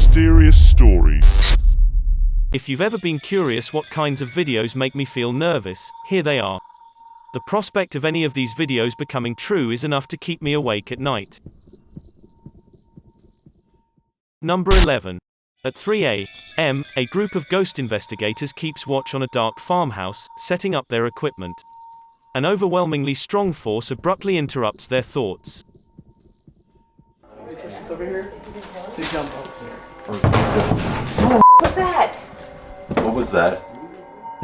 mysterious story. If you've ever been curious what kinds of videos make me feel nervous, here they are. The prospect of any of these videos becoming true is enough to keep me awake at night. Number 11. At 3 a.m., a group of ghost investigators keeps watch on a dark farmhouse, setting up their equipment. An overwhelmingly strong force abruptly interrupts their thoughts. Over here. They jump up here. What's that? What was that?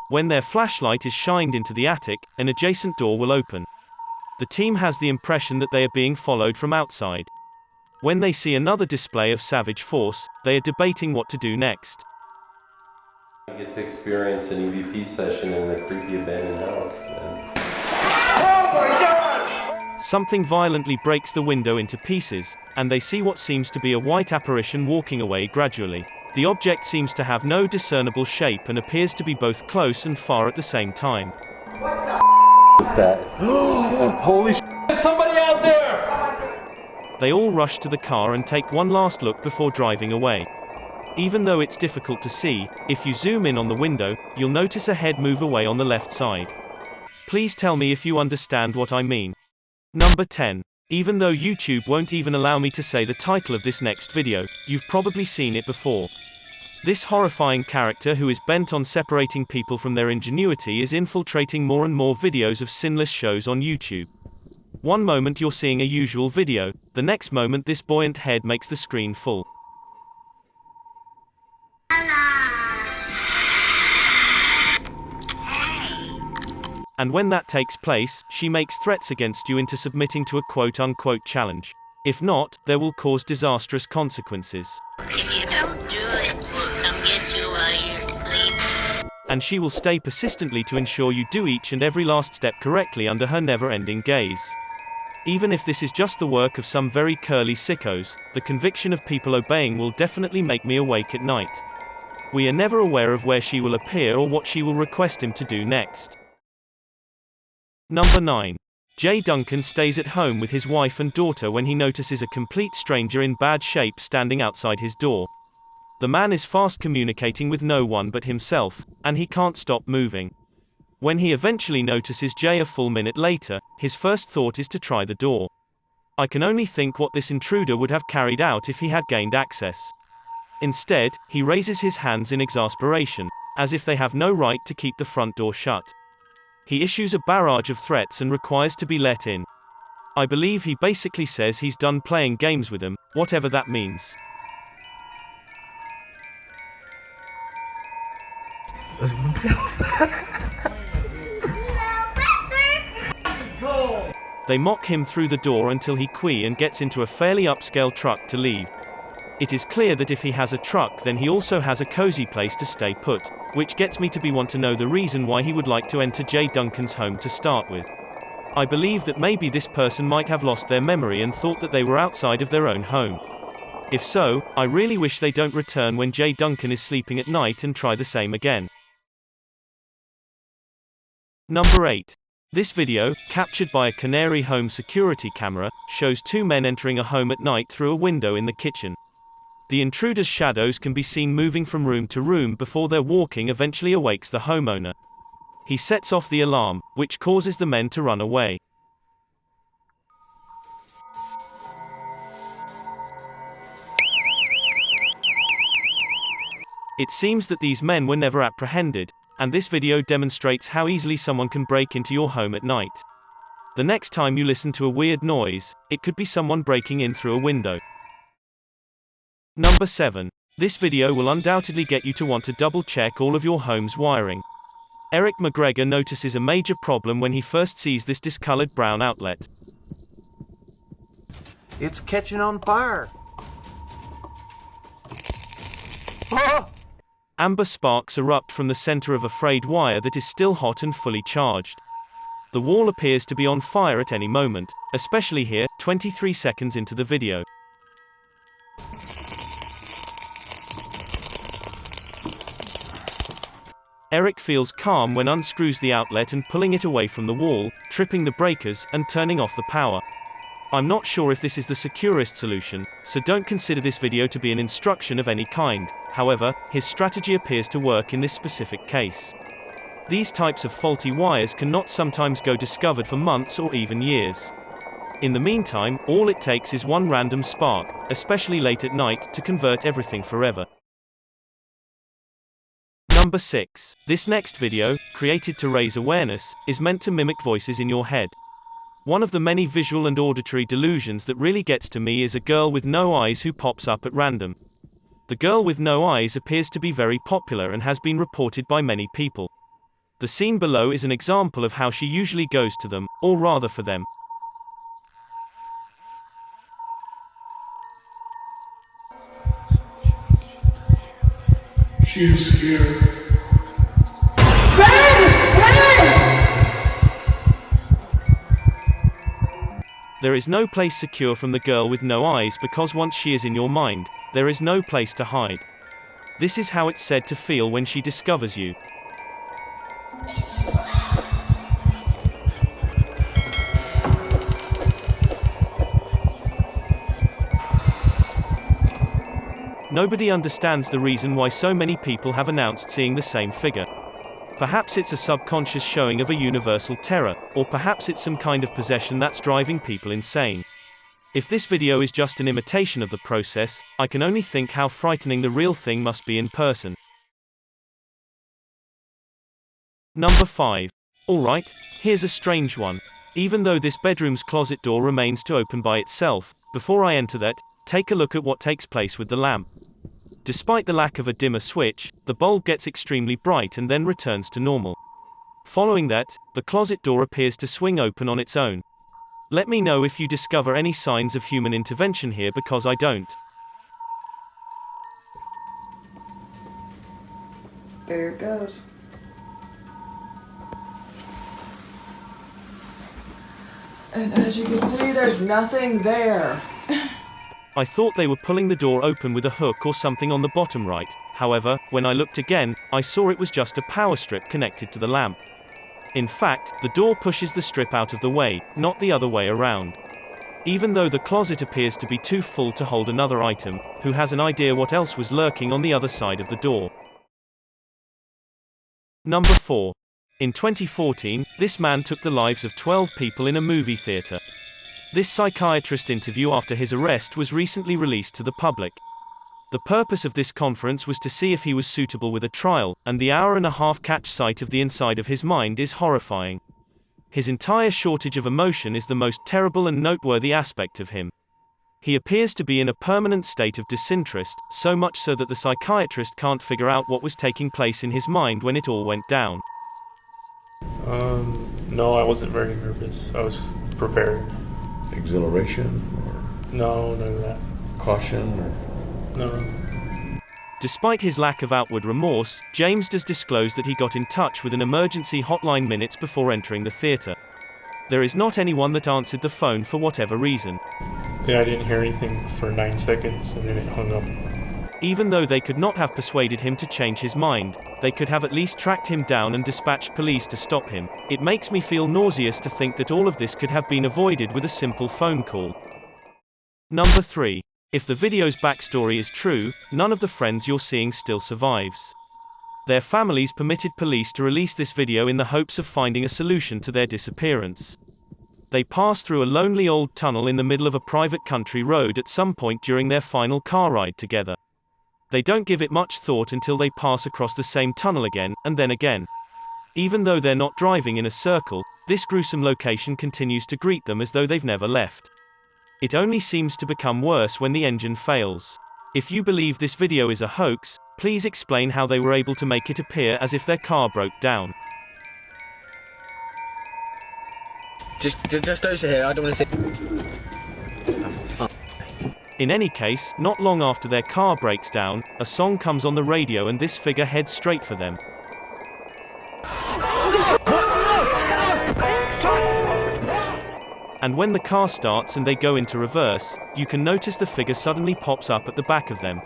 When their flashlight is shined into the attic, an adjacent door will open. The team has the impression that they are being followed from outside. When they see another display of savage force, they are debating what to do next. You get to experience an EVP session in a creepy abandoned house. Something violently breaks the window into pieces, and they see what seems to be a white apparition walking away gradually. The object seems to have no discernible shape and appears to be both close and far at the same time. What's that? Holy sh**! There's somebody out there! They all rush to the car and take one last look before driving away. Even though it's difficult to see, if you zoom in on the window, you'll notice a head move away on the left side. Please tell me if you understand what I mean. Number 10. Even though YouTube won't even allow me to say the title of this next video, you've probably seen it before. This horrifying character who is bent on separating people from their ingenuity is infiltrating more and more videos of sinless shows on YouTube. One moment you're seeing a usual video, the next moment this buoyant head makes the screen full. And when that takes place, she makes threats against you into submitting to a quote-unquote challenge. If not, there will cause disastrous consequences. If you don't do it, I'll get you while you sleep. And she will stay persistently to ensure you do each and every last step correctly under her never-ending gaze. Even if this is just the work of some very curly sickos, the conviction of people obeying will definitely make me awake at night. We are never aware of where she will appear or what she will request him to do next. Number 9. Jay Duncan stays at home with his wife and daughter when he notices a complete stranger in bad shape standing outside his door. The man is fast communicating with no one but himself, and he can't stop moving. When he eventually notices Jay a full minute later, his first thought is to try the door. I can only think what this intruder would have carried out if he had gained access. Instead, he raises his hands in exasperation, as if they have no right to keep the front door shut. He issues a barrage of threats and requires to be let in. I believe he basically says he's done playing games with them, whatever that means. They mock him through the door until he quees and gets into a fairly upscale truck to leave. It is clear that if he has a truck, then he also has a cozy place to stay put, which gets me to want to know the reason why he would like to enter Jay Duncan's home to start with. I believe that maybe this person might have lost their memory and thought that they were outside of their own home. If so, I really wish they don't return when Jay Duncan is sleeping at night and try the same again. Number 8. This video, captured by a Canary home security camera, shows two men entering a home at night through a window in the kitchen. The intruder's shadows can be seen moving from room to room before their walking eventually awakes the homeowner. He sets off the alarm, which causes the men to run away. It seems that these men were never apprehended, and this video demonstrates how easily someone can break into your home at night. The next time you listen to a weird noise, it could be someone breaking in through a window. Number 7. This video will undoubtedly get you to want to double-check all of your home's wiring. Eric McGregor notices a major problem when he first sees this discolored brown outlet. It's catching on fire! Amber sparks erupt from the center of a frayed wire that is still hot and fully charged. The wall appears to be on fire at any moment, especially here, 23 seconds into the video. Eric feels calm when unscrews the outlet and pulling it away from the wall, tripping the breakers, and turning off the power. I'm not sure if this is the securest solution, so don't consider this video to be an instruction of any kind. However, his strategy appears to work in this specific case. These types of faulty wires cannot sometimes go discovered for months or even years. In the meantime, all it takes is one random spark, especially late at night, to convert everything forever. Number 6. This next video, created to raise awareness, is meant to mimic voices in your head. One of the many visual and auditory delusions that really gets to me is a girl with no eyes who pops up at random. The girl with no eyes appears to be very popular and has been reported by many people. The scene below is an example of how she usually goes to them, or rather for them. She is here. There is no place secure from the girl with no eyes because once she is in your mind, there is no place to hide. This is how it's said to feel when she discovers you. Nobody understands the reason why so many people have announced seeing the same figure. Perhaps it's a subconscious showing of a universal terror, or perhaps it's some kind of possession that's driving people insane. If this video is just an imitation of the process, I can only think how frightening the real thing must be in person. Number 5. Alright, here's a strange one. Even though this bedroom's closet door remains to open by itself, before I enter that, take a look at what takes place with the lamp. Despite the lack of a dimmer switch, the bulb gets extremely bright and then returns to normal. Following that, the closet door appears to swing open on its own. Let me know if you discover any signs of human intervention here because I don't. There it goes. And as you can see, there's nothing there. I thought they were pulling the door open with a hook or something on the bottom right. However, when I looked again, I saw it was just a power strip connected to the lamp. In fact, the door pushes the strip out of the way, not the other way around. Even though the closet appears to be too full to hold another item, who has an idea what else was lurking on the other side of the door? Number 4. In 2014, this man took the lives of 12 people in a movie theater. This psychiatrist interview after his arrest was recently released to the public. The purpose of this conference was to see if he was suitable with a trial, and the hour-and-a-half catch sight of the inside of his mind is horrifying. His entire shortage of emotion is the most terrible and noteworthy aspect of him. He appears to be in a permanent state of disinterest, so much so that the psychiatrist can't figure out what was taking place in his mind when it all went down. No, I wasn't very nervous. I was prepared. Exhilaration or No, none of that. caution or No. Despite his lack of outward remorse, James does disclose that he got in touch with an emergency hotline minutes before entering the theater. There is not anyone that answered the phone for whatever reason. Yeah, I didn't hear anything for 9 seconds and then it hung up. Even though they could not have persuaded him to change his mind, they could have at least tracked him down and dispatched police to stop him. It makes me feel nauseous to think that all of this could have been avoided with a simple phone call. Number 3. If the video's backstory is true, none of the friends you're seeing still survives. Their families permitted police to release this video in the hopes of finding a solution to their disappearance. They pass through a lonely old tunnel in the middle of a private country road at some point during their final car ride together. They don't give it much thought until they pass across the same tunnel again, and then again. Even though they're not driving in a circle, this gruesome location continues to greet them as though they've never left. It only seems to become worse when the engine fails. If you believe this video is a hoax, please explain how they were able to make it appear as if their car broke down. Just over here, I don't want to see. In any case, not long after their car breaks down, a song comes on the radio and this figure heads straight for them. And when the car starts and they go into reverse, you can notice the figure suddenly pops up at the back of them.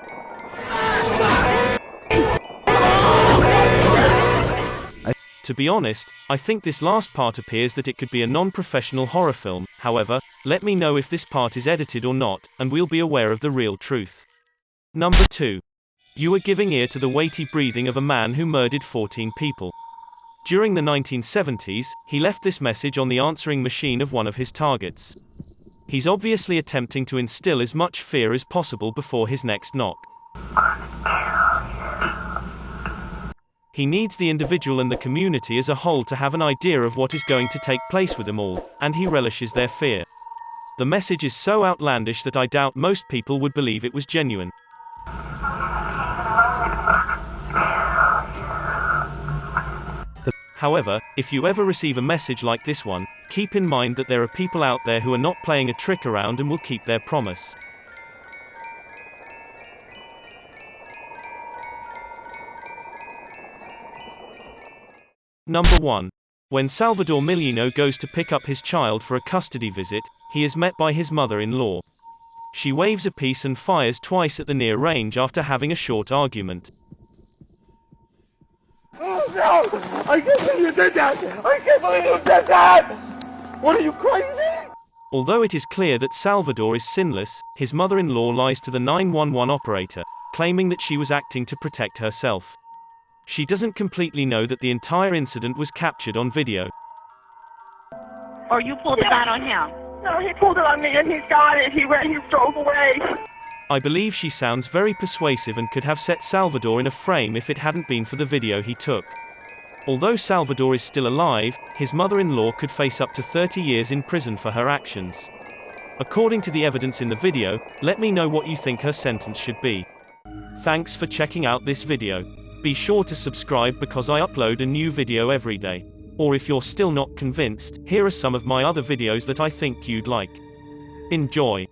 To be honest, I think this last part appears that it could be a non-professional horror film. However, let me know if this part is edited or not, and we'll be aware of the real truth. Number 2. You are giving ear to the weighty breathing of a man who murdered 14 people. During the 1970s, he left this message on the answering machine of one of his targets. He's obviously attempting to instill as much fear as possible before his next knock. He needs the individual and the community as a whole to have an idea of what is going to take place with them all, and he relishes their fear. The message is so outlandish that I doubt most people would believe it was genuine. However, if you ever receive a message like this one, keep in mind that there are people out there who are not playing a trick around and will keep their promise. Number 1. When Salvador Milino goes to pick up his child for a custody visit, he is met by his mother-in-law. She waves a piece and fires twice at the near range after having a short argument. Oh no! I can't believe you did that! I can't believe you did that! What, are you crazy? Although it is clear that Salvador is sinless, his mother-in-law lies to the 911 operator, claiming that she was acting to protect herself. She doesn't completely know that the entire incident was captured on video. Or you pulled the gun on him? No, he pulled it on me and he got it. He drove away. I believe she sounds very persuasive and could have set Salvador in a frame if it hadn't been for the video he took. Although Salvador is still alive, his mother-in-law could face up to 30 years in prison for her actions. According to the evidence in the video, let me know what you think her sentence should be. Thanks for checking out this video. Be sure to subscribe because I upload a new video every day. Or if you're still not convinced, here are some of my other videos that I think you'd like. Enjoy.